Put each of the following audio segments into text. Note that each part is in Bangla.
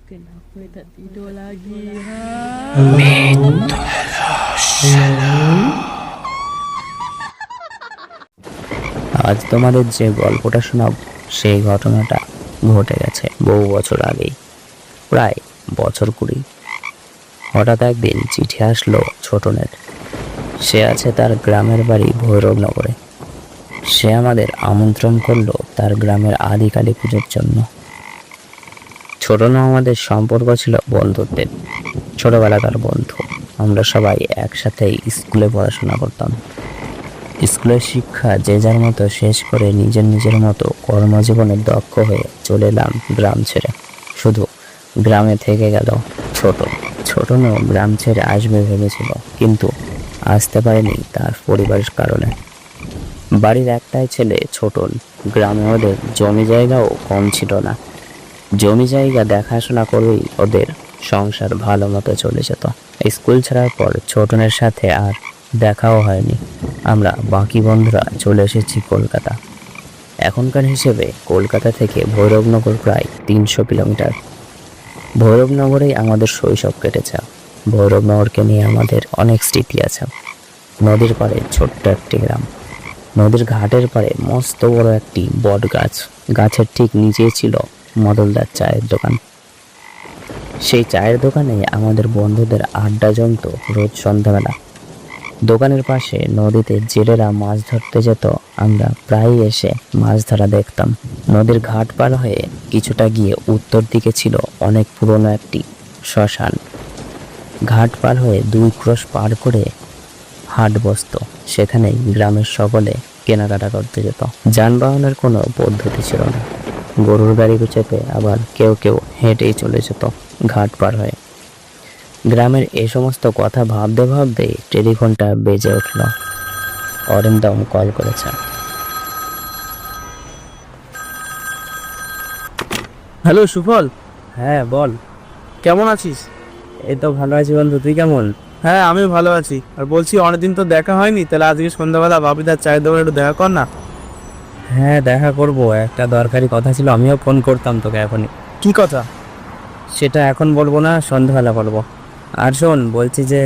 Kenapa tak tidur lagi? Ha? আজ তোমাদের যে গল্পটা শোনাব সেই ঘটনাটা ঘটে গেছে বহু বছর আগেই, প্রায় বছর 20। হঠাৎ একদিন চিঠি আসলো ছোটনের। সে আছে তার গ্রামের বাড়ি ভৈরবনগরে। সে আমাদের আমন্ত্রণ করলো তার গ্রামের আদি কালী পুজোর জন্য। ছোটন আমাদের সম্পর্ক ছিল বন্ধুত্বের, ছোটবেলাকার বন্ধু। আমরা সবাই একসাথেই স্কুলে পড়াশোনা করতাম। স্কুলের শিক্ষা যে যার মতো শেষ করে নিজের নিজের মতো কর্মজীবনে দক্ষ হয়ে চলে এলাম গ্রাম ছেড়ে। শুধু গ্রামে থেকে গেল ছোটনও গ্রাম ছেড়ে আসবে ভেবেছিল, কিন্তু আসতে পারেনি তার পরিবারের কারণে। বাড়ির একটাই ছেলে ছোটন। গ্রামে ওদের জমি জায়গাও কম ছিল না। জমি জায়গা দেখাশোনা করেই ওদের সংসার ভালো মতো চলে যেত। স্কুল ছাড়ার পর ছোটনের সাথে আর দেখাও হয়নি। আমরা বাকি বন্ধুরা চলে এসেছি কলকাতা। এখনকার হিসেবে কলকাতা থেকে ভৈরবনগর প্রায় 300 কিলোমিটার। ভৈরবনগরেই আমাদের শৈশব কেটেছে। ভৈরবনগরকে নিয়ে আমাদের অনেক স্মৃতি আছে। নদীর পাড়ে ছোট্ট একটি গ্রাম। নদীর ঘাটের পাড়ে মস্ত বড় একটি বট গাছ। গাছের ঠিক নিচেই ছিল মদলদার চায়ের দোকান। সেই চায়ের দোকানে আমাদের বন্ধুদের আড্ডা জমতো রোজ সন্ধ্যাবেলা। দোকানের পাশে নদীতে জেলেরা মাছ ধরতে যেত। আমরা প্রায়ই এসে মাছ ধরা দেখতাম। নদীর ঘাট পার হয়ে কিছুটা গিয়ে উত্তর দিকে ছিল অনেক পুরনো একটি শ্মশান। ঘাট পার হয়ে 2 ক্রোশ পার করে হাট বসত। সেখানেই গ্রামের সকলে কেনাকাটা করতে যেত। যানবাহনের কোনো পদ্ধতি ছিল না। গরুর গাড়ি চেপে আবার কেউ কেউ হেঁটেই চলে যেত ঘাট পার হয়ে। গ্রামের এই সমস্ত কথা ভাবতে ভাবতে টেলিফোনটা বেজে উঠল। অরিন্দম কল করেছে। হ্যালো সুফল, হ্যাঁ বল। কেমন আছিস? এই তো ভালো আছি বন্ধু, তুই কেমন? হ্যাঁ আমিও ভালো আছি। আর বলছি অনেকদিন তো দেখা হয়নি, তাহলে আজকে সন্ধ্যাবেলা বাপিদার চায়ের দোকানে একটু দেখা কর না। হ্যাঁ দেখা করব, একটা দরকারি কথা ছিল, আমিও ফোন করতাম তোকে এখনই। কি কথা? সেটা এখন বলবো না, সন্ধ্যাবেলা বলবো। আর শোন, বলছি যে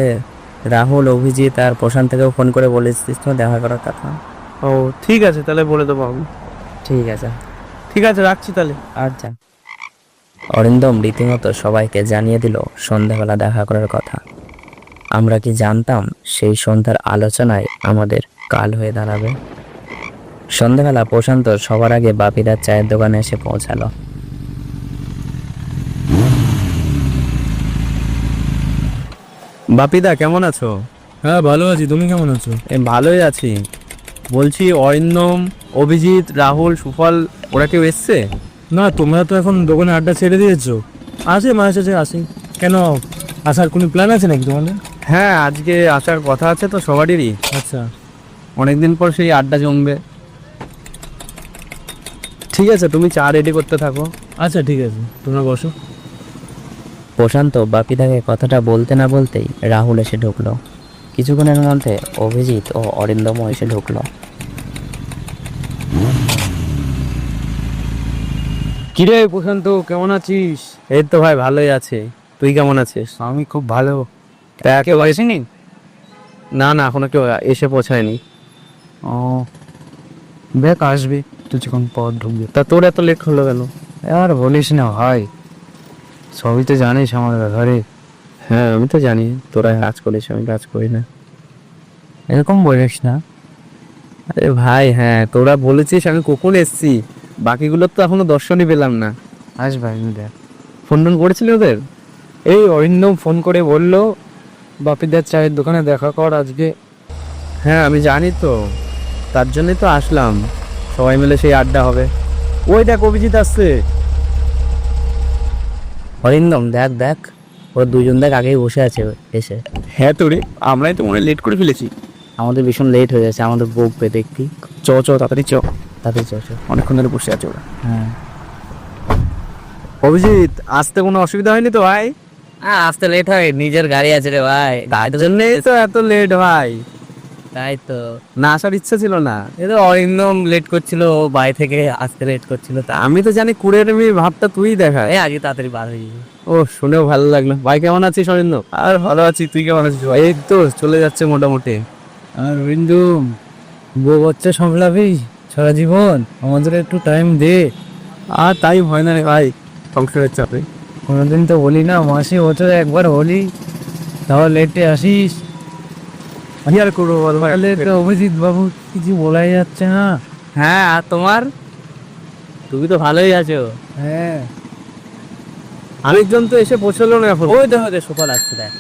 রাহুল, অভিজিৎ আর প্রশান্ত থেকেও ফোন করে বলেছিস তো দেখা করার কথা? ও ঠিক আছে, তাহলে বলে দেবো আমি। ঠিক আছে। ঠিক আছে, রাখছি তাহলে। আচ্ছা। অরিন্দম রীতিমতো সবাইকে জানিয়ে দিল সন্ধ্যাবেলা দেখা করার কথা। আমরা কি জানতাম সেই সন্ধ্যার আলোচনায় আমাদের কাল হয়ে দাঁড়াবে। সন্ধ্যাবেলা প্রশান্ত সবার আগে বাপিদার চায়ের দোকানে এসে পৌঁছালো। বাপিদা কেমন আছো? হ্যাঁ ভালো আছি, তুমি কেমন আছো? ভালোই আছি। বলছি অরিন্দম, অভিজিৎ, রাহুল, সুফল ওরা কেউ এসছে? না, তোমরা তো এখন দোকানে আড্ডা ছেড়ে দিয়েছো। আসে মাঝে সাঝে আসি। কেন, আসার কোনো প্ল্যান আছে নাকি তোমাদের? হ্যাঁ আজকে আসার কথা আছে তো সবারই। আচ্ছা অনেকদিন পর সেই আড্ডা জমবে। ঠিক আছে, তুমি চা রেডি করতে থাকো। আচ্ছা ঠিক আছে, তোমরা বসো। প্রশান্ত বাপিদাকে কথাটা বলতে না বলতেই রাহুল এসে ঢুকলো। কিছুক্ষণের মধ্যে অভিজিৎ ও অরিন্দমও এসে ঢুকলো। কিরে প্রশান্ত, কেমন আছিস? এই তো ভাই ভালোই আছে। তুই কেমন আছিস? আমি খুব ভালো। তা কেউ আসেনি? না না, এখনো কেউ এসে পৌঁছায়নি। ও দেখ, আসবে কিছুক্ষণ পর ঢুকবে। তা তোর এত লেট হলো কেন? আর বলিস না ভাই, সবই তো জানিস আমার ব্যাপারে। হ্যাঁ আমি তো জানি তোরা কাজ করিস, আমি কাজ করি না। এরকম বলিস না। আরে ভাই হ্যাঁ, তোরা বলেছিস, আমি কখন এসছি। বাকিগুলোর তো এখনো দর্শনই পেলাম না। আসবে দেখ। ফোন টোন করেছিলি ওদের? এই অরিন্দম ফোন করে বললো বাপিদার চায়ের দোকানে দেখা কর আজকে। হ্যাঁ আমি জানি তো, তার জন্যই তো আসলাম। সবাই মিলে সেই আড্ডা হবে। ওই দেখ অভিজিৎ আসছে। অরিন্দম দেখ দেখ, ওরা দুজন দেখ আগেই বসে আছে এসে। হ্যাঁ তোরে, আমরাই তো মনে লেট করে ফেলেছি। আমাদের ভীষণ লেট হয়ে যাচ্ছে, আমাদের বকবে দেখতি। চ চ তাড়াতাড়ি চ, তাদের চল। অনেকক্ষণ ধরে বসে আছে ওরা। হ্যাঁ অভিজিৎ আসতে কোনো অসুবিধা হয়নি তো ভাই? আসতে লেট হয়, নিজের গাড়ি আছে রে ভাই, গাড়ির জন্য। জন্যই তো এত লেট ভাই। তাই তো। না আসার ইচ্ছা ছিল না? এ তো অরিন্দম লেট করছিল, ও বাড়ি থেকে আসতে লেট করছিল, তা আমি তো জানি কুড়ের মেয়ে ভাবটা তুই দেখা। আগে তাড়াতাড়ি বার হয়ে যাবে। ও শুনেও ভালো লাগলো। ভাই কেমন আছিস অরিন্দ? আর ভালো আছি, তুই কেমন আছিস ভাই? এই তো চলে যাচ্ছে মোটামুটি। আর বিন্দু, বউ বাচ্চা সামলাবি সারা জীবন, আমাদের একটু টাইম দে। আর টাইম হয় না রে ভাই, সংসারের চাপে। কোনোদিন তো বলি না, মাসে বছরে একবার হলি, তাও লেটে আসিস। কি আর করবো বল ভাই? তাহলে তো অভিজিৎ বাবু কিছু বলাই যাচ্ছে না। হ্যাঁ, আর তোমার? তুমি তো ভালোই আছো। হ্যাঁ, আরেকজন তো এসে পৌঁছলো না এখন। ওই দেখো সুফল আসছে, দেখ।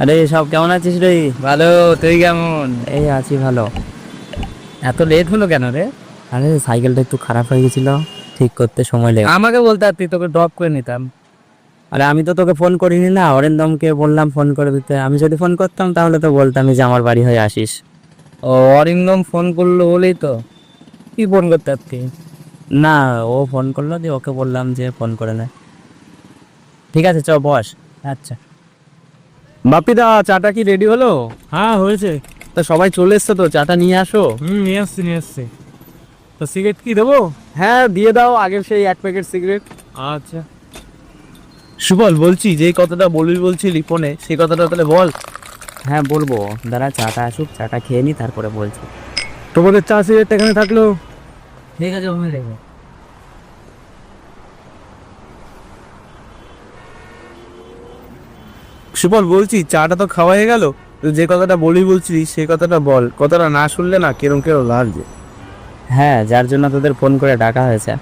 আরে সব কেমন আছিস রে? ভালো, তুই কেমন? এই আছি ভালো। এত লেট হলো কেন রে? আরে সাইকেলটা একটু খারাপ হয়ে গেছিল, ঠিক করতে সময় লেগে। আমাকে বলতে পারতি, তোকে ড্রপ করে নিতাম। আরে আমি তো তোকে ফোন করিনি না, অরিন্দমকে বললাম ফোন করে দিতে। আমি যদি ফোন করতাম তাহলে তো বলতাম যে আমার বাড়ি হয়ে আসিস। ও অরিন্দম ফোন করলো বলেই তো কি ফোন করতে পারতি। না, ও ফোন করলো, দিয়ে ওকে বললাম যে ফোন করে নে। ঠিক আছে, চ বস। আচ্ছা, বাপিদা চাটা কি রেডি হলো? হ্যাঁ হয়েছে। তা সবাই চলে এসছে তো, চাটা নিয়ে আসো। নিয়ে আসছি নিয়ে আসছি। তো সিগারেট কি দেবো? হ্যাঁ দিয়ে দাও, আগের সেই 1 প্যাকেট সিগারেট। আচ্ছা। সুবল বলছি, যে কথাটা বলবি বলছিলি ফোনে, সেই কথাটা তাহলে বল। হ্যাঁ বলবো, দাঁড়া চাটা আসুক, চাটা খেয়ে নি তারপরে বলছি। তোমাদের চা সিগারেট এখানে থাকলো। ঠিক আছে, ওখানে রেখো। সুবল বলছি, চাটা তো খাওয়া হয়ে গেল, তো যে কথাটা বলবি বলছিলি সেই কথাটা বল। কথাটা না শুনলে না কেরম কেরম লাগছে। হ্যাঁ, যার জন্য তোদের ফোন করে ডাকা হয়েছে।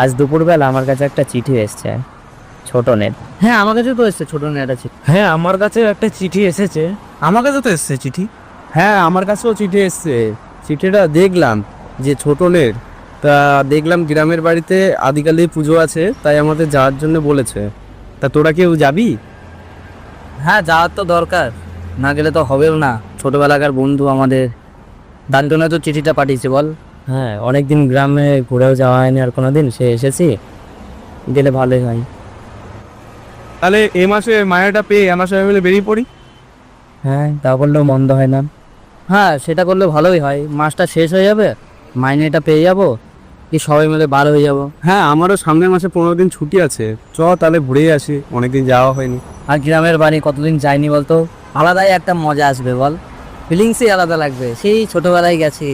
আজ দুপুরবেলা আমার কাছে একটা চিঠি এসছে, ছোট নেট। হ্যাঁ আমার কাছে তো এসছে ছোট নেটা চিঠি। হ্যাঁ আমার কাছে একটা চিঠি এসেছে। আমার কাছে তো এসছে চিঠি। হ্যাঁ আমার কাছেও চিঠি এসছে। চিঠিটা দেখলাম যে ছোটনের, তা দেখলাম গ্রামের বাড়িতে আদিকালে পুজো আছে, তাই আমাদের যাওয়ার জন্য বলেছে। তা তোরা কেউ যাবি? হ্যাঁ, যাওয়ার তো দরকার, না গেলে তো হবেও না। ছোটবেলাকার বন্ধু আমাদের, তার জন্য তো চিঠিটা পাঠিয়েছে বল। হ্যাঁ, অনেকদিন গ্রামে ঘুরেও যাওয়া হয়নি আর কোনোদিন, সে এসেছি, গেলে ভালোই হয়। তাহলে এই মাসে মায়াটা পেয়ে আমার সবাই মিলে বেরিয়ে পড়ি। হ্যাঁ, তা করলেও মন্দ হয় না। হ্যাঁ, সেটা করলে ভালোই হয়। মাসটা শেষ হয়ে যাবে, মাইনেটা পেয়ে যাবো, কি সবাই মিলে বার হয়ে যাব। হ্যাঁ আমারও সামনের মাসে 15 দিন ছুটি আছে, চ তাহলে ঘুরে আসি, অনেকদিন যাওয়া হয়নি। আর গ্রামের বাড়ি কতদিন যাইনি বলতো, আলাদাই একটা মজা আসবে বল, ফিলিংসই আলাদা লাগবে, সেই ছোটবেলায় গেছি।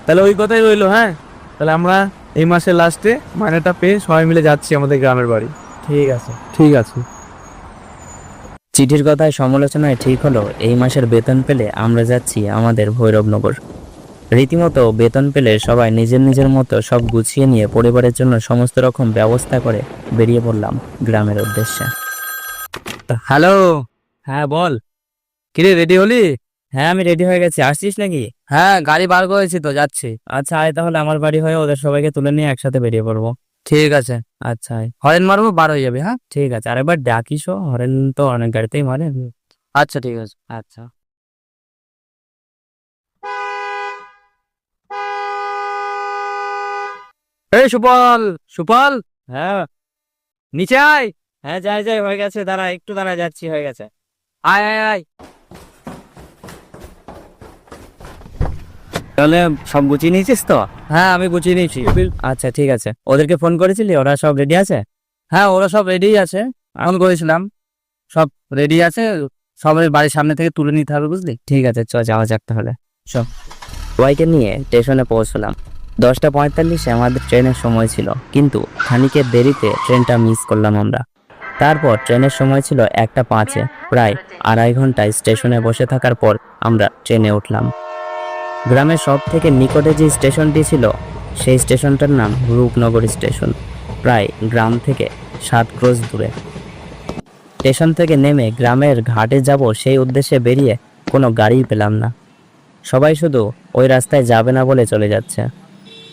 তাহলে ওই কথাই রইলো। হ্যাঁ তাহলে আমরা এই মাসের লাস্টে মাইনেটা পেয়ে সবাই মিলে যাচ্ছি আমাদের গ্রামের বাড়ি। ঠিক আছে। ঠিক আছে। চিঠির কথায় সমালোচনায় ঠিক হলো, এই মাসের বেতন পেলে আমরা যাচ্ছি আমাদের ভৈরবনগর। রীতিমতো বেতন পেলে সবাই নিজের নিজের মতো সব গুছিয়ে নিয়ে পরিবারের জন্য সমস্ত রকম ব্যবস্থা করে বেরিয়ে পড়লাম গ্রামের উদ্দেশ্যে। হ্যালো। হ্যাঁ বল। কিরে রেডি হলি? হ্যাঁ আমি রেডি হয়ে গেছি, আসছিস নাকি? হ্যাঁ গাড়ি বার করেছি তো, যাচ্ছি। আচ্ছা আয় তাহলে আমার বাড়ি হয়ে ওদের সবাইকে তুলে নিয়ে একসাথে বেরিয়ে পড়বো। ঠিক আছে। আচ্ছা আয়, হরেন মারবো, বার হয়ে যাবে। হ্যাঁ ঠিক আছে, আরেকবার ডাকিসও, হরেন তো অনেক গাড়িতেই মারে। আচ্ছা ঠিক আছে। আচ্ছা। এই সুপল, সুপল। হ্যাঁ নিচে আয়। হ্যাঁ যাই যাই, হয়ে গেছে, দাঁড়া একটু দাঁড়া, যাচ্ছি, হয়ে গেছে। আয় আয় আয়। তাহলে সব গুছিয়ে নিয়েছিস তো? হ্যাঁ আমি গুছিয়ে নিয়েছি। আচ্ছা ঠিক আছে, ওদেরকে ফোন করেছিলি, ওরা সব রেডি আছে? হ্যাঁ ওরা সব রেডি আছে, ফোন করেছিলাম, সব রেডি আছে। সবাই বাড়ির সামনে থেকে তুলে নিতে হবে, বুঝলি? ঠিক আছে, চ যাওয়া যাক তাহলে। সব সবাইকে নিয়ে স্টেশনে পৌঁছলাম। 10:45 আমাদের ট্রেনের সময় ছিল, কিন্তু খানিকের দেরিতে ট্রেনটা মিস করলাম আমরা। তারপর ট্রেনের সময় ছিল 1:05। প্রায় 2.5 ঘন্টা স্টেশনে বসে থাকার পর আমরা ট্রেনে উঠলাম। গ্রামের সব থেকে নিকটে যে স্টেশনটি ছিল, সেই স্টেশনটার নাম রূপনগর স্টেশন, প্রায় গ্রাম থেকে 7 ক্রোশ দূরে। স্টেশন থেকে নেমে গ্রামের ঘাটে যাব সেই উদ্দেশ্যে বেরিয়ে কোনো গাড়িই পেলাম না। সবাই শুধু ওই রাস্তায় যাবে না বলে চলে যাচ্ছে।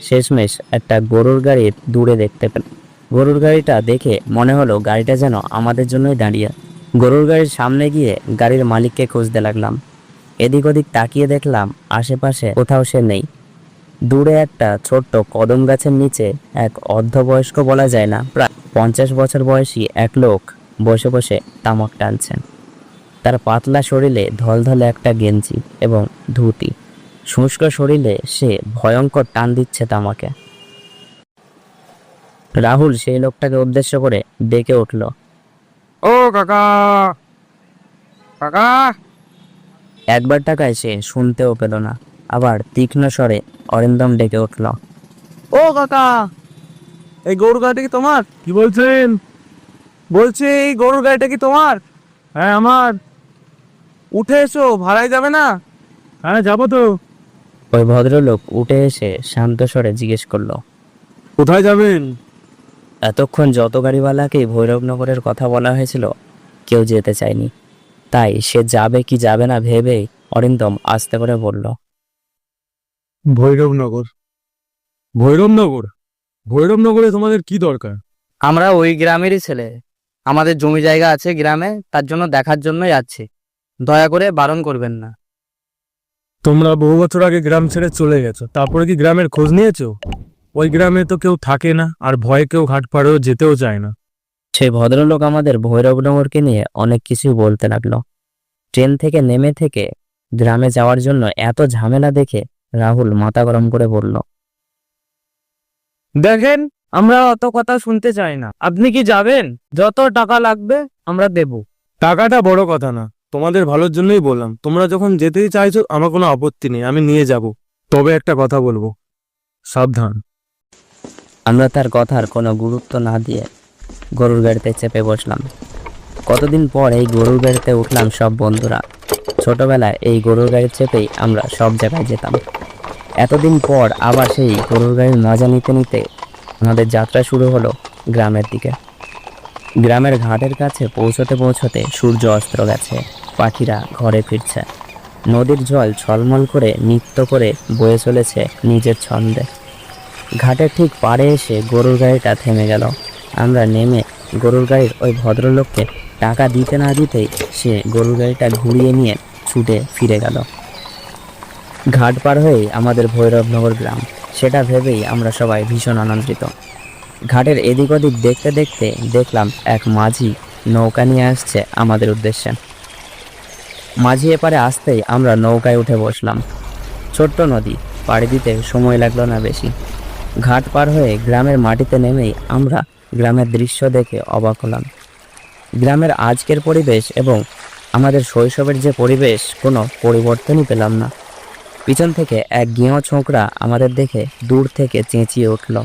শেষমেশ একটা গরুর গাড়ি দূরে দেখতে পেলাম। গরুর গাড়িটা দেখে মনে হলো গাড়িটা যেন আমাদের জন্যই দাঁড়িয়ে। গরুর গাড়ির সামনে গিয়ে গাড়ির মালিককে খুঁজতে লাগলাম। এদিক ওদিক তাকিয়ে দেখলাম আশেপাশে কোথাও সে নেই। দূরে একটা ছোট্ট কদম গাছের নিচে এক অর্ধবয়স্ক বলা যায় না, প্রায় 50 বছর বয়সী এক লোক বসে বসে তামাক টানছেন। তার পাতলা শরীরে ধলধলে একটা গেঞ্জি এবং ধুতি, শুষ্ক শরীরে সে ভয়ঙ্কর টান দিচ্ছে তামাকে। রাহুল সেই লোকটাকে উদ্দেশ্য করে ডেকে উঠল, ও কাকা, কাকা। একবার টাকায় সে শুনতেও পেল না। আবার তীক্ষ্ণ স্বরে অরিন্দম ডেকে উঠল, ও কাকা, এই গরুর গাড়িটা কি তোমার? কি বলছেন? বলছি এই গরুর গাড়িটা কি তোমার? হ্যাঁ আমার। উঠে এসো, ভাড়ায় যাবে না? হ্যাঁ যাবো তো। ওই ভদ্রলোক উঠে এসে শান্ত স্বরে জিজ্ঞেস করলো, কোথায় যাবেন? এতক্ষণ যত গাড়িওয়ালাকেই ভৈরবনগরের কথা বলা হয়েছিল কেউ যেতে চায়নি, তাই সে যাবে কি যাবে না ভেবে অরিন্দম আস্তে করে বলল, ভৈরবনগর? ভৈরবনগর? ভৈরবনগরে তোমাদের কি দরকার? আমরা ওই গ্রামেরই ছেলে, আমাদের জমি জায়গা আছে গ্রামে, তার জন্য দেখার জন্যই যাচ্ছি, দয়া করে বারণ করবেন না। তোমরা বহু বছর আগে গ্রাম ছেড়ে চলে গেছো, তারপরে কি গ্রামের খোঁজ নিয়েছো? ওই গ্রামে তো কেউ থাকে না, আর ভয়ে কেউ ঘাট পাড়েও যেতেও চায় না। সেই ভদ্রলোক আমাদের ভৈরবনগরকে নিয়ে অনেক কিছুই বলতে লাগলো। ট্রেন থেকে নেমে থেকে গ্রামে যাওয়ার জন্য এত ঝামেলা দেখে রাহুল মাথা গরম করে বলল, দেখেন, আমরা অত কথা শুনতে চাই না, আপনি কি যাবেন? যত টাকা লাগবে আমরা দেব। টাকাটা বড় কথা না, তোমাদের ভালোর জন্যই বললাম। তোমরা যখন যেতেই চাইছো আমার কোনো আপত্তি নেই, আমি নিয়ে যাব। তবে একটা কথা বলবো, সাবধান। আমরা তার কথার কোনো গুরুত্ব না দিয়ে গরুর গাড়িতে চেপে বসলাম। কতদিন পর এই গরুর গাড়িতে উঠলাম সব বন্ধুরা। ছোটবেলায় এই গরুর গাড়ি চেপেই আমরা সব জায়গায় যেতাম। এতদিন পর আবার সেই গরুর গাড়ির মজা নিতে নিতে আমাদের যাত্রা শুরু হলো গ্রামের দিকে। গ্রামের ঘাটের কাছে পৌঁছতে পৌঁছতে সূর্য অস্ত গেছে, পাখিরা ঘরে ফিরছে, নদীর জল ছলমল করে নৃত্য করে বয়ে চলেছে নিজের ছন্দে। ঘাটের ঠিক পাড়ে এসে গরুর গাড়িটা থেমে গেল। আমরা নেমে গরুর গাড়ির ওই ভদ্রলোককে টাকা দিতে না দিতেই সে গরুর গাড়িটা ঘুরিয়ে নিয়ে ছুটে ফিরে গেল। ঘাট পার হয়েই আমাদের ভৈরবনগর গ্রাম, সেটা ভেবেই আমরা সবাই ভীষণ আনন্দিত। ঘাটের এদিক ওদিক দেখতে দেখতে দেখলাম এক মাঝি নৌকা নিয়ে আসছে আমাদের উদ্দেশ্যে। মাঝি এপারে আসতেই আমরা নৌকায় উঠে বসলাম। ছোট্ট নদী, পাড়ি দিতে সময় লাগলো না বেশি। ঘাট পার হয়ে গ্রামের মাটিতে নেমেই আমরা গ্রামের দৃশ্য দেখে অবাক হলাম। গ্রামের আজকের পরিবেশ এবং আমাদের শৈশবের যে পরিবেশ, কোনো পরিবর্তনই পেলাম না। পিছন থেকে এক গেঁয়ো ছোকরা আমাদের দেখে দূর থেকে চেঁচিয়ে উঠল।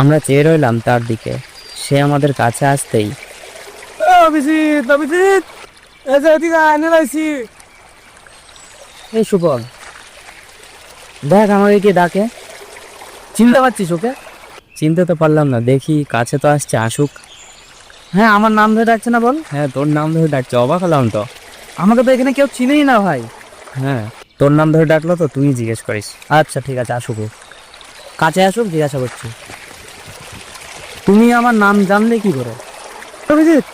আমরা চেয়ে রইলাম তার দিকে। সে আমাদের কাছে আসতেই, এই সুপল, দেখ আমাকে কে ডাকে। চিনতে পারছিস ওকে? চিনতে তো পারলাম না, দেখি কাছে তো আসছে, আসুক। হ্যাঁ, আমার নাম ধরে ডাকছে না বল? হ্যাঁ, তোর নাম ধরে ডাকছে, অবাক হলাম তো। আমাকে তো এখানে কেউ চিনেই না ভাই। হ্যাঁ, তোর নাম ধরে ডাকলো তো, তুই জিজ্ঞেস করিস। আচ্ছা ঠিক আছে, আসুক ও। কাছে আসুক, জিজ্ঞাসা করছি। তুমি আমার নাম জানলে কি করে? অভিজিৎ,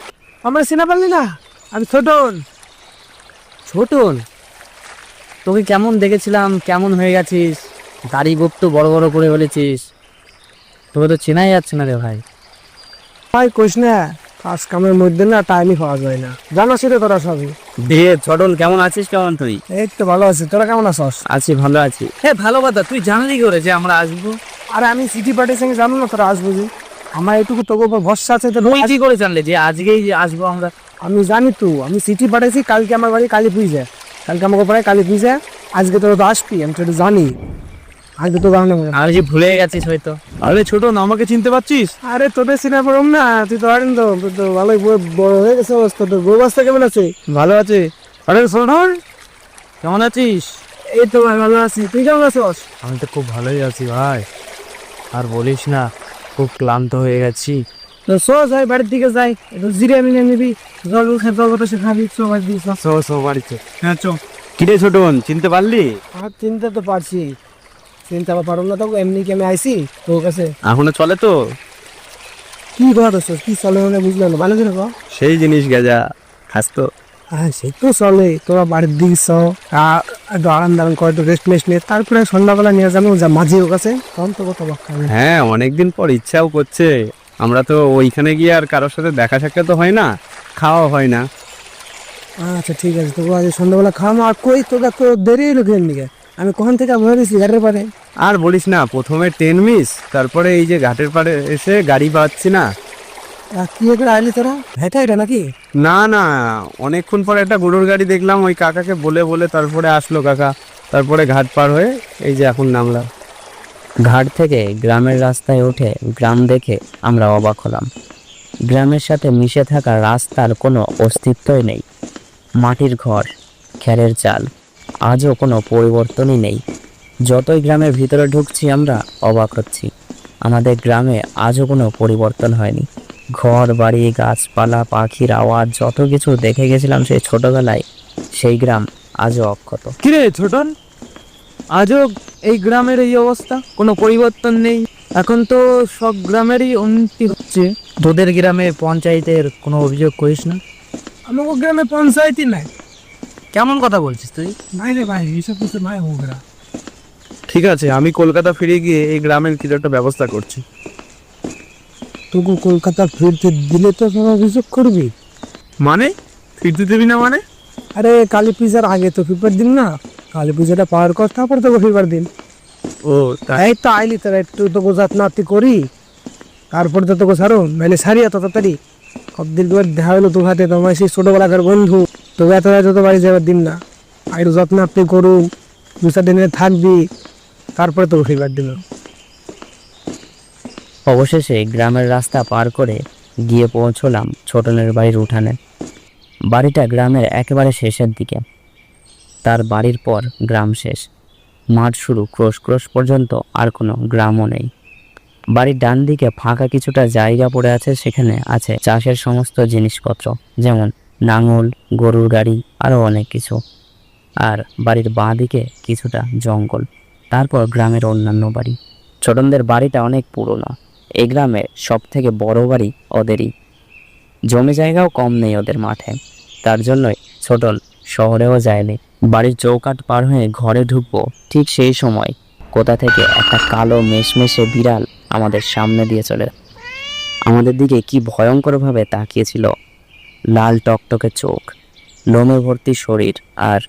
আমরা চিনা পারলি না? আমি ছোটন। ছোটন? তোকে কেমন দেখেছিলাম, কেমন হয়ে গেছিস, দাড়ি গোপ তো বড় বড় করে বলেছিস, তোকে তো চেনাই যাচ্ছে না রে ভাই। ভাই কইস না, কাজ কামের মধ্যে না টাইমই পাওয়া যায় না, জানো সেটা তোরা সবই। দিয়ে ছোটন, কেমন আছিস? কেমন তুই? এই তো ভালো আছি, তোরা কেমন আছিস? আছি, ভালো আছি। হ্যাঁ ভালো কথা, তুই জানলি কি করে যে আমরা আসবো? আরে আমি সিটি পার্টির সঙ্গে জানো না তোরা আসবো যে, আমার এটুকু তোকে উপর ভরসা আছে তো। তুই কি করে জানলে যে আজকেই যে আসবো আমরা? আমি জানি তো, আমি সিটি পাঠাইছি, কালকে আমার বাড়ি কালী পূজা, কালকে আমাকে পাড়ায় কালী পূজা, আজকে তোরা তো আসবি, আমি তো এটা জানি। আজকে তো জানো না। আমি যে ভুলে গেছিস হয়তো। আরে ছোটন, আমাকে চিনতে পারছিস? আরে তোদের সিনেমা পড়ম না, তুই তো আরেন তো, তুই তো ভালোই বড় হয়ে গেছে অবস্থা। তোর বউ অবস্থা কেমন আছে? ভালো আছে। আরে ছোটন, কেমন আছিস? এই তো ভাই ভালো আছি, তুই কেমন আছিস? আমি তো খুব ভালোই আছি ভাই, আর বলিস না, খুব ক্লান্ত হয়ে গেছি। তো সো যাই, বাড়ির দিকে যাই, একটু জিরে মিলে নিবি, জল খেয়ে জল বসে খাবি, সো বাড়ি দিস। সো বাড়িতে। হ্যাঁ চো। কিরে ছোটন, চিনতে পারলি? আর চিনতে তো পারছি, চিনতে আবার পারব না তো, এমনি কি আমি আইসি তোর কাছে? এখনো চলে তো? কি কথা করছিস, কি চলে মানে বুঝলাম না, ভালো করে কও। সেই জিনিস গেজা খাস তো? হ্যাঁ সে তো চলে, তোরা বাড়ির দিকে চ, একটু আরাম দারাম করে, একটু রেস্ট মেস্ট নিয়ে তারপরে সন্ধ্যাবেলা নিয়ে যাবো যা মাঝির কাছে, তখন তো কত বাক্কা। হ্যাঁ, অনেকদিন পর ইচ্ছাও করছে। আমরা তো ওইখানে গিয়ে আর কারোর সাথে দেখা সাক্ষাৎ তো হয় না, খাওয়া হয় না। আচ্ছা ঠিক আছে, তোকে আজ সন্ধ্যাবেলা খাওয়ানো। আর কই তোকে তো দেরি হলো কেন দিকে? আমি কখন থেকে ভয় দিচ্ছি ঘাটের পারে। আর বলিস না, প্রথমে ট্রেন মিস, তারপরে এই যে ঘাটের পাড়ে এসে গাড়ি পাচ্ছি না। কি করে আইলি তোরা? হেঁটে এটা নাকি? না না, অনেকক্ষণ পরে একটা গরুর গাড়ি দেখলাম, ওই কাকাকে বলে বলে তারপরে আসলো কাকা, তারপরে ঘাট পার হয়ে এই যে এখন নামলাম। ঘাট থেকে গ্রামের রাস্তায় উঠে গ্রাম দেখে আমরা অবাক হলাম। গ্রামের সাথে মিশে থাকা রাস্তার কোনো অস্তিত্বই নেই। মাটির ঘর, খেরের চাল, আজও কোনো পরিবর্তনই নেই। যতই গ্রামের ভিতরে ঢুকছি আমরা অবাক হচ্ছি। আমাদের গ্রামে আজও কোনো পরিবর্তন হয়নি। ঘর বাড়ি, গাছপালা, পাখির আওয়াজ, যত কিছু দেখে গেছিলাম সেই ছোটবেলায়, সেই গ্রাম আজও অক্ষত। কিরে ছোটন, আজও এই গ্রামের এই অবস্থা, কোনো পরিবর্তন নেই? এখন তো সব গ্রামেরই উন্নতি হচ্ছে। তোদের গ্রামে পঞ্চায়েতের কোনো অভিযোগ করিস না? আমাকে গ্রামে পঞ্চায়েতই নাই। কেমন কথা বলছিস তুই? নাই রে ভাই, এইসব কিছু নাই আমার গ্রাম। ঠিক আছে, আমি কলকাতা ফিরে গিয়ে এই গ্রামের কিছু একটা ব্যবস্থা করছি। তোকে কলকাতা ফিরতে দিলে তো তোরা অভিযোগ করবি। মানে ফিরতে দিবি না মানে? আরে কালী পূজার আগে তো ফিরবার দিন না, কালী পূজাটা পার কর, তারপর তোকে ফিরবার দিন। ও তাই? এই তো আইলি তোরা, একটু তোকে জাতনাতি করি, তারপরে তো তোকে ছাড়ো, নাহলে সারিয়া তো তাড়াতাড়ি। কতদিন তোমার দেখা হলো তোর হাতে, তোমার সেই ছোটবেলাকার বন্ধু, তোকে এত রাত তো বাড়ি যাবার দিন না। আর একটু যত্নাতি করু, দু চার দিনে থাকবি, তারপরে তোকে ফিরবার দিন। অবশেষে গ্রামের রাস্তা পার করে গিয়ে পৌঁছলাম ছোটনের বাড়ির উঠানে। বাড়িটা গ্রামের একেবারে শেষের দিকে। তার বাড়ির পর গ্রাম শেষ, মাঠ শুরু, ক্রোশ ক্রোশ পর্যন্ত আর কোনো গ্রামও নেই। বাড়ির ডান দিকে ফাঁকা কিছুটা জায়গা পড়ে আছে, সেখানে আছে চাষের সমস্ত জিনিসপত্র, যেমন নাঙল, গরুর গাড়ি, আরও অনেক কিছু। আর বাড়ির বাঁ দিকে কিছুটা জঙ্গল, তারপর গ্রামের অন্যান্য বাড়ি। ছোটনদের বাড়িটা অনেক পুরনো। এই গ্রামে সব থেকে বড় বাড়ি ওদেরই। জমি জায়গাও কম নেই ওদের মাঠে, তার জন্যই ছোটন শহরেও যায়নি। বাড়ির চৌকাঠ পার হয়ে ঘরে ঢুকবো, ঠিক সেই সময় কোথা থেকে একটা কালো মেশমেশে বিড়াল আমাদের সামনে দিয়ে চলে। আমাদের দিকে কি ভয়ঙ্করভাবে তাকিয়েছিল। লাল টকটকে চোখ, লোমে ভর্তি শরীর, আর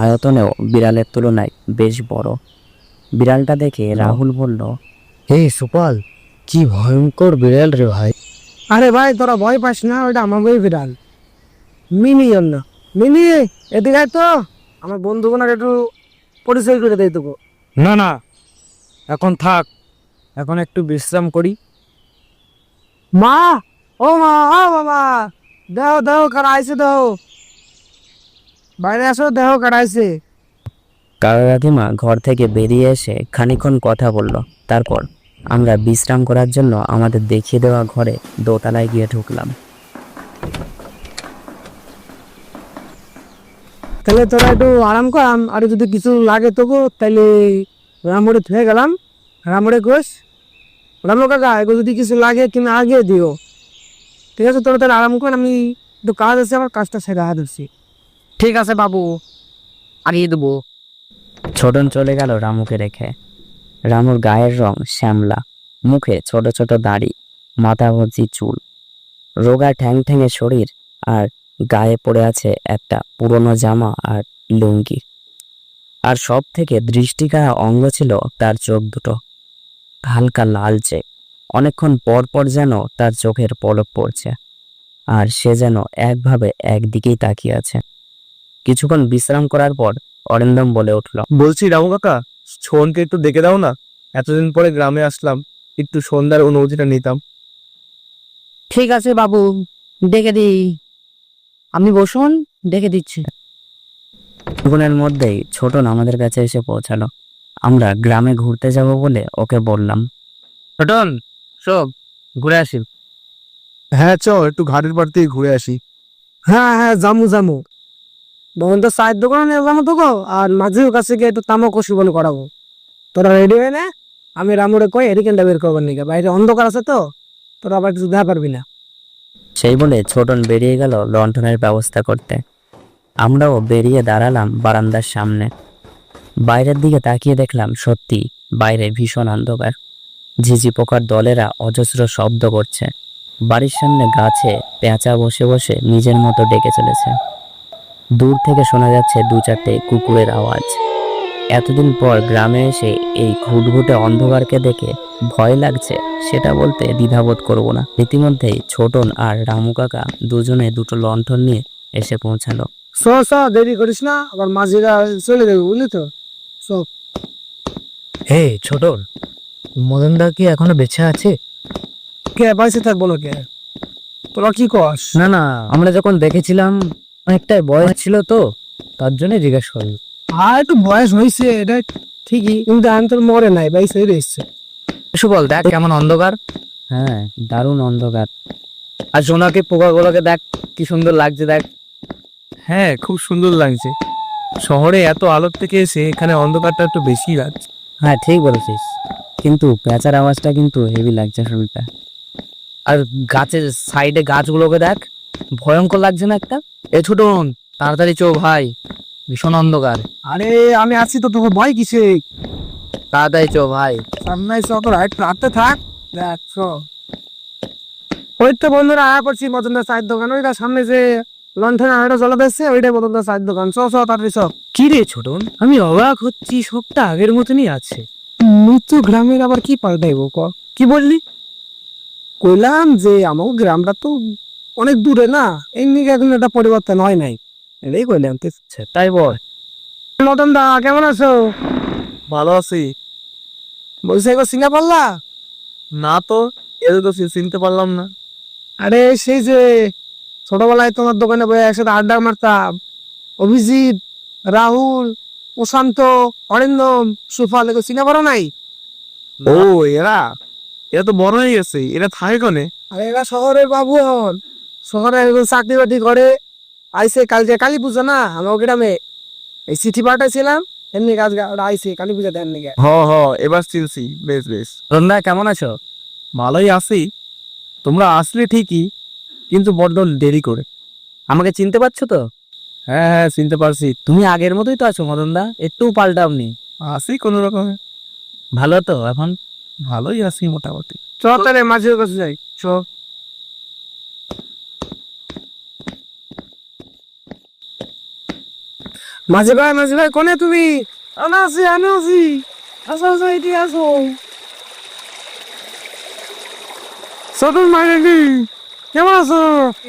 আয়তনেও বিড়ালের তুলনায় বেশ বড়। বিড়ালটা দেখে রাহুল বলল, হে সুপাল, কি ভয়ঙ্কর বিড়াল রে ভাই। আরে ভাই তোরা ভয় পাস না, ওটা আমার বই বিড়াল, মিনি। জন্য মিনি, এদিকে আয় তো, আমার বন্ধুগুনার একটু পরিচয় করে দেয় তোকে। না না, এখন থাক, এখন একটু বিশ্রাম করি। মা, ও মা, ও বাবা, দেহ দেহ কারাইছে, দেহ বাইরে আসো, দেহ কারাইছে। কাকা কাকিমা ঘর থেকে বেরিয়ে এসে খানিকক্ষণ কথা বলল। তারপর আমরা বিশ্রাম করার জন্য আমাদের দেখিয়ে দেওয়া ঘরে দোতলায় গিয়ে ঢুকলাম। তাহলে তোরা একটু আরাম কর, আর যদি কিছু লাগে তোকে তাহলে রামড়ে থুয়ে গেলাম, রামড়ে গোস, রামো কাকা এগুলো যদি কিছু লাগে তুমি আগে দিও, ঠিক আছে? তোরা তাহলে আরাম কর, আমি একটু কাজ আছে, আমার কাজটা সেরে ধরছি। ঠিক আছে বাবু, আগিয়ে দেবো। ছোটন চলে গেল রামুকে রেখে। রামুর গায়ের রং শ্যামলা, মুখে ছোট ছোট দাড়ি, মাথা ভর্তি চুল, রোগা ঠ্যাং ঠ্যাঙে শরীর, আর গায়ে পড়ে আছে একটা পুরনো জামা আর লুঙ্গি। আর সব থেকে দৃষ্টিকাড়া অঙ্গ ছিল তার চোখ দুটো, হালকা লালচে। অনেকক্ষণ পর পর যেন তার চোখের পলক পড়ছে, আর সে যেন একভাবে একদিকেই তাকিয়ে আছে। কিছুক্ষণ বিশ্রাম করার পর অরিন্দম বলে উঠল, বলছি রামু কাকা, সোহনকে একটু দেখে দাও না, এতদিন পরে গ্রামে আসলাম, একটু সন্ধ্যার অনুভূতিটা নিতাম। ঠিক আছে বাবু, ডেকে দিই। আপনি বসুন, ডেকে দিচ্ছি। কিছুক্ষণের মধ্যেই ছোটন আমাদের কাছে এসে পৌঁছালো। আমরা গ্রামে ঘুরতে যাব বলে ওকে বললাম, ছোটন, সব ঘুরে আসি। হ্যাঁ চ, একটু ঘাটের পাড় থেকে ঘুরে আসি। হ্যাঁ হ্যাঁ, জামু জামু, তখন তো চায়ের দোকানে যাবো তোকে, আর মাঝির কাছে গিয়ে একটু তামাক সেবন করাবো। তোরা রেডি হয়ে না, আমি রামুরে কই এরিকেনটা বের করবার নিকে, বাইরে অন্ধকার আছে তো, তোরা আবার কিছু দেখা পারবি না। সেই বলে ছোটন বেরিয়ে গেল লণ্ঠনের ব্যবস্থা করতে। আমরাও বেরিয়ে দাঁড়ালাম বারান্দার সামনে। বাইরের দিকে তাকিয়ে দেখলাম সত্যি বাইরে ভীষণ অন্ধকার। ঝিঝি পোকার দলেরা অজস্র শব্দ করছে। বাড়ির সামনে গাছে পেঁচা বসে বসে নিজের মতো ডেকে চলেছে। দূর থেকে শোনা যাচ্ছে দু চারটে কুকুরের আওয়াজ। এতদিন পর গ্রামে এসে এই ঘুটঘুটে অন্ধকারকে দেখে ভয় লাগছে সেটা বলতে দ্বিধাবোধ করব না। ইতিমধ্যেই ছোটন আর রামু কাকা দুজনে দুটো লণ্ঠন নিয়ে এসে পৌঁছালো। দেরি করিস না, আবার মাঝিরা চলে যাবে, বুঝলি তো। সব হে ছোটন, মদনদা কি এখনো বেঁচে আছে? কে বাইসে থাকবো না কে? তোরা কি কস? না না, আমরা যখন দেখেছিলাম অনেকটাই বয়স ছিল তো, তার জন্য জিজ্ঞেস করি। আর একটু বয়স হয়েছে, এটা ঠিকই, কিন্তু আমি তোর মরে নাই, বাইসে রয়েছে। সুবল দেখ কেমন অন্ধকার। হ্যাঁ, দারুণ অন্ধকার। আর সোনাকে পোকাগুলোকে দেখ কি সুন্দর লাগছে, দেখ। হ্যাঁ, খুব সুন্দর লাগছে। শহরে এত আলোর থেকে এসে এখানে অন্ধকারটা একটু বেশি লাগছে। হ্যাঁ ঠিক বলেছিস, কিন্তু পেঁচার আওয়াজটা কিন্তু হেভি লাগছে শুনতে। আর গাছের সাইডে গাছগুলোকে দেখ, ভয়ঙ্কর লাগছে না একটা? এ ছোটন, তাড়াতাড়ি চো ভাই, ভীষণ অন্ধকার। আরে আমি আছি তো, তোকে ভয় কিসে? তাড়াতাড়ি চো ভাই। সামনে অত রাইট রাখতে থাক, দেখ ওই তো বন্ধুরা আয়া করছি মদনদার চায়ের দোকান, ওইটা সামনে যে লণ্ঠনে আলোটা জ্বলা দিচ্ছে, ওইটাই মদনদার চায়ের দোকান। তাড়াতাড়ি কি রে ছোটন, আমি অবাক হচ্ছি, সবটা আগের মতনই আছে। মৃত্যু গ্রামের আবার কি পাল্টাইবো ক? কি বললি? কইলাম যে আমার গ্রামটা তো অনেক দূরে না, এমনি এখন একটা পরিবর্তন হয় নাই, এটাই কইলাম। তাই বল। মদন দা কেমন আছো? ভালো আছি। বলছি একবার সিঙ্গা পাল্লা? না তো, এদের তো চিনতে পারলাম না। আরে সেই যে ছোটবেলায় তোমার দোকানে বসে একসাথে আড্ডা মারতাম, অভিজিৎ, রাহুল, প্রশান্ত, অরিন্দম, সুফল, এগুলো চিনা পারো নাই? ও, এরা এরা তো বড় হয়ে গেছে, এরা থাকে কোনে? আরে এরা শহরের বাবু হন, শহরে এখন চাকরি বাকরি করে। আইসে কাল যে কালী পূজা না আমার গ্রামে, এই চিঠি পাঠাইছিলাম, এমনি কাজ আইসে কালী পূজা দেন নাকি। হ, এবার চিনছি। বেশ বেশ, রন্দা কেমন আছো? ভালোই আছি। তোমরা আসলে ঠিকই, কিন্তু বড্ড দেরি করে। আমাকে চিনতে পারছো তো? হ্যাঁ, চিনতে পারছি। তুমি আগের মতোই তো আছো মদনদা, একটু পাল্টাওনি। আছি কোনো রকমে। ভালো তো এখন? ভালোই আছি মোটামুটি। চল তাহলে মাঝির কাছে যাই। মাঝি ভাই কোনে তুমি? আমি আছি আসো এটি আসো। ছোটন মাইনি কেমন আছো?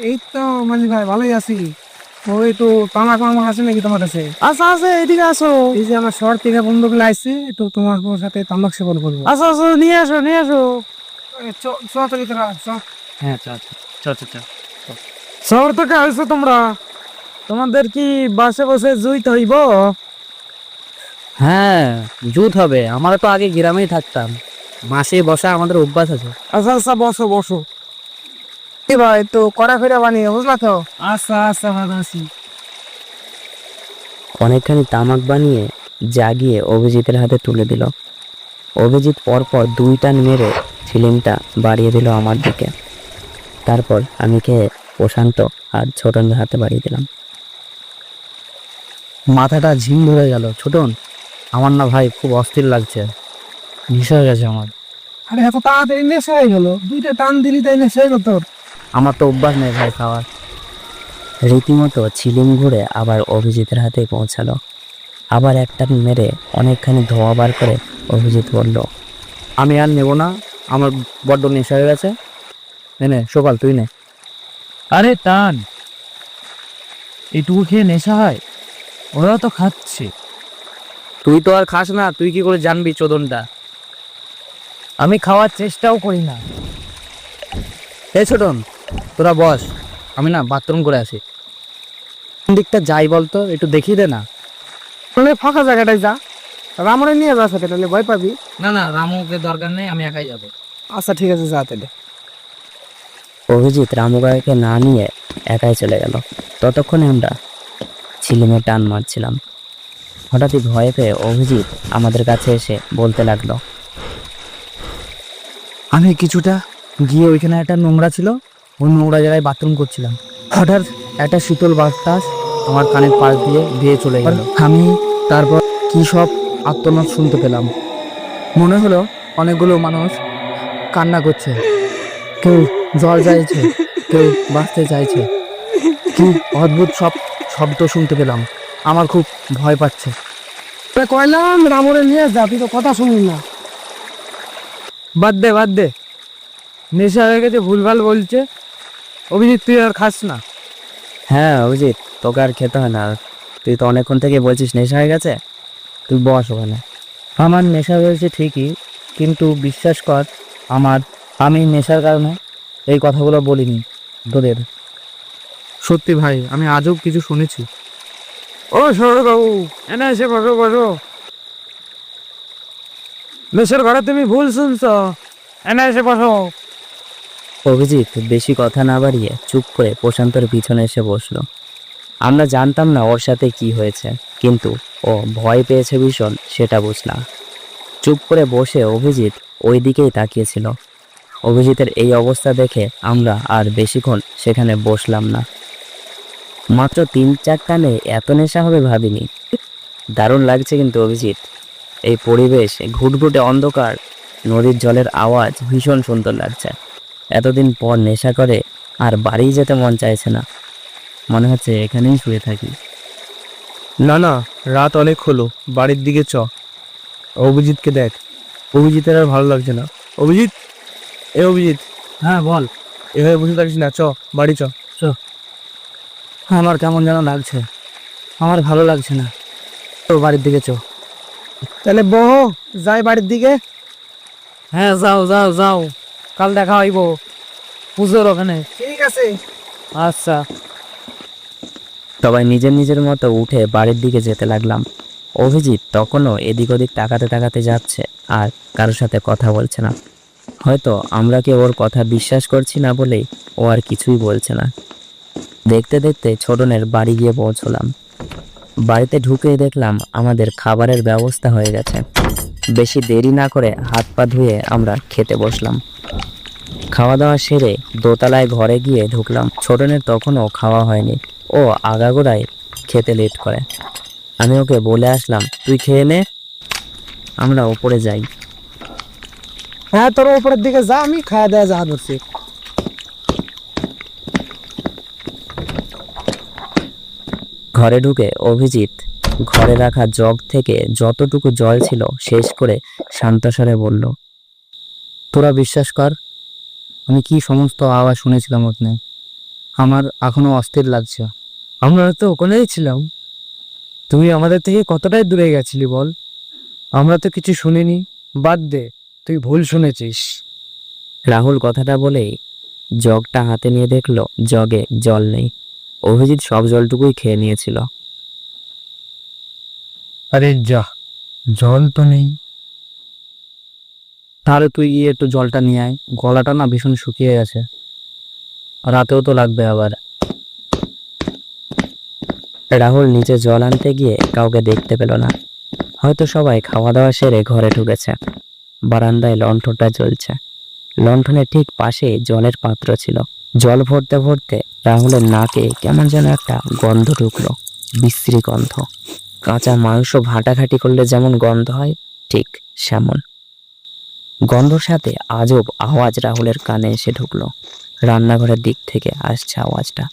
এই তো মাঝি ভাই ভালোই আছি। ওই তো তামাক আছে নাকি তোমার কাছে? আছে, এদিকে আসো। এই যে আমার শহর থেকে বন্ধুগুলো আসছে, একটু তোমার সাথে তামাক সেবন করবো। আসো নিয়ে আসো হ্যাঁ চল। শহর থেকে আসছো তোমরা, তোমাদের কি বাসে বসে জুইতে হইব? হ্যাঁ জুত হবে, আমরা তো আগে গ্রামেই থাকতাম, মাসে বসা আমাদের অভ্যাস আছে। আচ্ছা বসো। কি ভাই তো কড়া ফেরা বানিয়ে বুঝলা তো? আচ্ছা ভালো আছি। অনেকখানি তামাক বানিয়ে জাগিয়ে অভিজিতের হাতে তুলে দিল। অভিজিৎ পরপর 2 টান মেরে ফিল্মটা বাড়িয়ে দিল আমার দিকে। তারপর আমি খেয়ে প্রশান্ত আর ছোটনের হাতে বাড়িয়ে দিলাম। মাথাটা ঝিম ধরে গেল ছোটন, আমার না ভাই খুব অস্থির লাগছে, নেশা হয়ে গেছে আমার। আরে এত তাড়াতাড়ি নেশা হয়ে গেল? 2টা টান দিলি তাই নেশা হয়ে গেল তোর? আমার তো অভ্যাস নেই ভাই খাওয়ার। রীতিমতো ছিলিম ঘুরে আবার অভিজিতের হাতে পৌঁছালো। আবার একটা মেরে অনেকখানি ধোয়া বার করে অভিজিৎ বলল, আমি আর নেবো না, আমার বড্ড নেশা হয়ে গেছে। নে সকাল তুই নে। আরে টান, এইটুকু খেয়ে নেশা হয়? ওরা তো খাচ্ছে। তুই তো আর খাস না, তুই কি করে জানবি চোদনটা? আমি খাওয়ার চেষ্টাও করি না। হে ছোটন, তোরা বস, আমি না বাথরুম করে আসি। কোন দিকটা যাই বলতো, একটু দেখিয়ে দে না। মানে ফাঁকা জায়গাটায় যা, রামরে নিয়ে যা সাথে, তাহলে ভয় পাবি। না রামুকে দরকার নেই, আমি একাই যাবো। আচ্ছা ঠিক আছে, যা তাহলে। অভিজিৎ রামুগাকে না নিয়ে একাই চলে গেল। ততক্ষণে আমরা ছিলিমে টান মারছিলাম। হঠাৎই ভয় পেয়ে অভিজিৎ আমাদের কাছে এসে বলতে লাগলো, আমি কিছুটা গিয়ে ওইখানে একটা নোংরা ছিল, ওই নোংরা জায়গায় বাথরুম করছিলাম। হঠাৎ একটা শীতল বাতাস আমার কানের পাশ দিয়ে ধেয়ে চলে গেল। আমি তারপর কি সব আর্তনাদ শুনতে পেলাম। মনে হলো অনেকগুলো মানুষ কান্না করছে, কেউ জল চাইছে, কেউ বাঁচতে চাইছে। কি অদ্ভুত সব শব্দ শুনতে পেলাম, আমার খুব ভয় পাচ্ছে। কইলাম রামরে নিয়ে যা, তুই তো কথা শুনলি না। বাদ দে, নেশা হয়ে গেছে, ভুলভাল বলছে। অভিজিৎ, তুই আর খাস না? হ্যাঁ অভিজিৎ, তোকে আর খেতে হয় না। তুই তো অনেকক্ষণ থেকে বলছিস নেশা হয়ে গেছে, তুই বস ওখানে। আমার নেশা হয়েছে ঠিকই, কিন্তু বিশ্বাস কর, আমি নেশার কারণে এই কথাগুলো বলিনি তোদের। সত্যি ভাই, আমি আজও কিছু শুনেছি। ও সৌরবাবু, এনে এসে বসো। নেশার ঘরে তুমি ভুল শুনছ, এনে এসে বসো। অভিজিৎ বেশি কথা না বাড়িয়ে চুপ করে প্রশান্তর পিছনে এসে বসলো। আমরা জানতাম না ওর সাথে কি হয়েছে, কিন্তু ও ভয় পেয়েছে ভীষণ, সেটা বুঝলাম। চুপ করে বসে অভিজিৎ ওই দিকেই তাকিয়েছিল। অভিজিতের এই অবস্থা দেখে আমরা আর বেশিক্ষণ সেখানে বসলাম না। মাত্র 3-4 টানে এত নেশা হবে ভাবিনি। দারুণ লাগছে কিন্তু অভিজিৎ, এই পরিবেশ, ঘুটঘুটে অন্ধকার, নদীর জলের আওয়াজ ভীষণ সুন্দর লাগছে। এতদিন পর নেশা করে আর বাড়ি যেতে মন চাইছে না, মনে হচ্ছে এখানেই শুয়ে থাকি। না না, রাত অনেক হলো, বাড়ির দিকে চ। অভিজিৎকে দেখ, অভিজিতের আর ভালো লাগছে না। অভিজিৎ, অভিজিৎ, হ্যাঁ বল। এভাবে বসে থাকিস না, চ বাড়ি চ। আমার কেমন যেন লাগছে, আমার ভালো লাগছে না। তো বাড়ির দিকে চো। তাহলে বহ, যাই বাড়ির দিকে। হ্যাঁ যাও, কাল দেখা হইব পুজোর ওখানে। ঠিক আছে। আচ্ছা। সবাই নিজের নিজের মতো উঠে বাড়ির দিকে যেতে লাগলাম। অভিজিৎ তখনও এদিক ওদিক তাকাতে তাকাতে যাচ্ছে আর কারোর সাথে কথা বলছে না। হয়তো আমরা কি ওর কথা বিশ্বাস করছি না বলেই ও আর কিছুই বলছে না। দেখতে দেখতে ছোটনের বাড়ি গিয়ে পৌঁছলাম। বাড়িতে ঢুকেই দেখলাম আমাদের খাবারের ব্যবস্থা হয়ে গেছে। বেশি দেরি না করে হাত পা ধুয়ে আমরা খেতে বসলাম। খাওয়া দাওয়া সেরে দোতলায় ঘরে গিয়ে ঢুকলাম। ছোটনের তখনও খাওয়া হয়নি, ও আগাগোড়ায় খেতে লেট করে। আমি ওকে বলে আসলাম, তুই খেয়ে নে, আমরা ওপরে যাই। হ্যাঁ, তোর উপরের দিকে যা, আমি খাওয়া দাওয়া যা ধরছি। ঘরে ঢুকে অভিজিৎ ঘরে রাখা জগ থেকে যতটুকু জল ছিল শেষ করে শান্তস্বরে বলল, তোরা বিশ্বাস কর, আমি কি সমস্ত আওয়াজ শুনেছিলাম ওখানে, আমার এখনো অস্থির লাগছে। আমরা তো ওখানেই ছিলাম, তুই আমাদের থেকে কতটাই দূরে গেছিলি বল? আমরা তো কিছু শুনিনি। বাদ দে, তুই ভুল শুনেছিস। রাহুল কথাটা বলেই জগটা হাতে নিয়ে দেখলো জগে জল নেই। অভিজিৎ সব জলটুকুই খেয়ে নিয়েছিল। আরে যা, জল তো নেই। তাহলে তুই গিয়ে একটু জলটা নিয়ে আয়, গলাটা না ভীষণ শুকিয়ে গেছে, রাতেও তো লাগবে আবার। রাহুল নিচে জল আনতে গিয়ে কাউকে দেখতে পেল না। হয়তো সবাই খাওয়া দাওয়া সেরে ঘরে ঢুকেছে। বারান্দায় লণ্ঠনটা জ্বলছে। লণ্ঠনের ঠিক পাশে জলের পাত্র ছিল। জল ভরতে ভরতে রাহুলের নাকে কেমন যেন একটা গন্ধ ঢুকলো, বিশ্রী গন্ধ। কাঁচা মাংস ঘাটাঘাটি করলে যেমন গন্ধ হয়, ঠিক সেমন গন্ধর সাথে আজব আওয়াজ রাহুলের কানে এসে ঢুকলো। রান্নাঘরের দিক থেকে আসছে আওয়াজটা।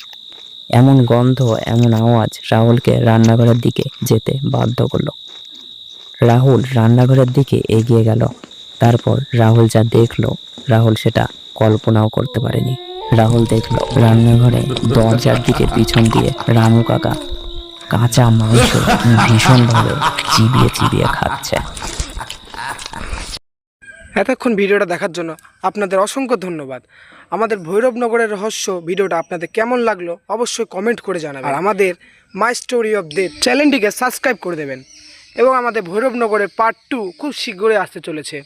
এমন গন্ধ, এমন আওয়াজ রাহুলকে রান্নাঘরের দিকে যেতে বাধ্য করলো। রাহুল রান্নাঘরের দিকে এগিয়ে গেল। তারপর রাহুল যা দেখলো, রাহুল সেটা কল্পনাও করতে পারেনি। রাহুল দেখলো রান্নাঘরে দরজার দিকে পিছন দিয়ে রামু কাকা কাঁচা মাংস ভীষণভাবে চিবিয়ে চিবিয়ে খাচ্ছে। এতক্ষণ ভিডিওটা দেখার জন্য আপনাদের অসংখ্য ধন্যবাদ। আমাদের ভৈরবনগরের রহস্য ভিডিওটা আপনাদের কেমন লাগলো অবশ্যই কমেন্ট করে জানাবেন। আর আমাদের মাই স্টোরি অফ ডেথ চ্যানেলটিকে সাবস্ক্রাইব করে দেবেন। এবং আমাদের ভৈরবনগরের পার্ট 2 খুব শীঘ্রই আসতে চলেছে।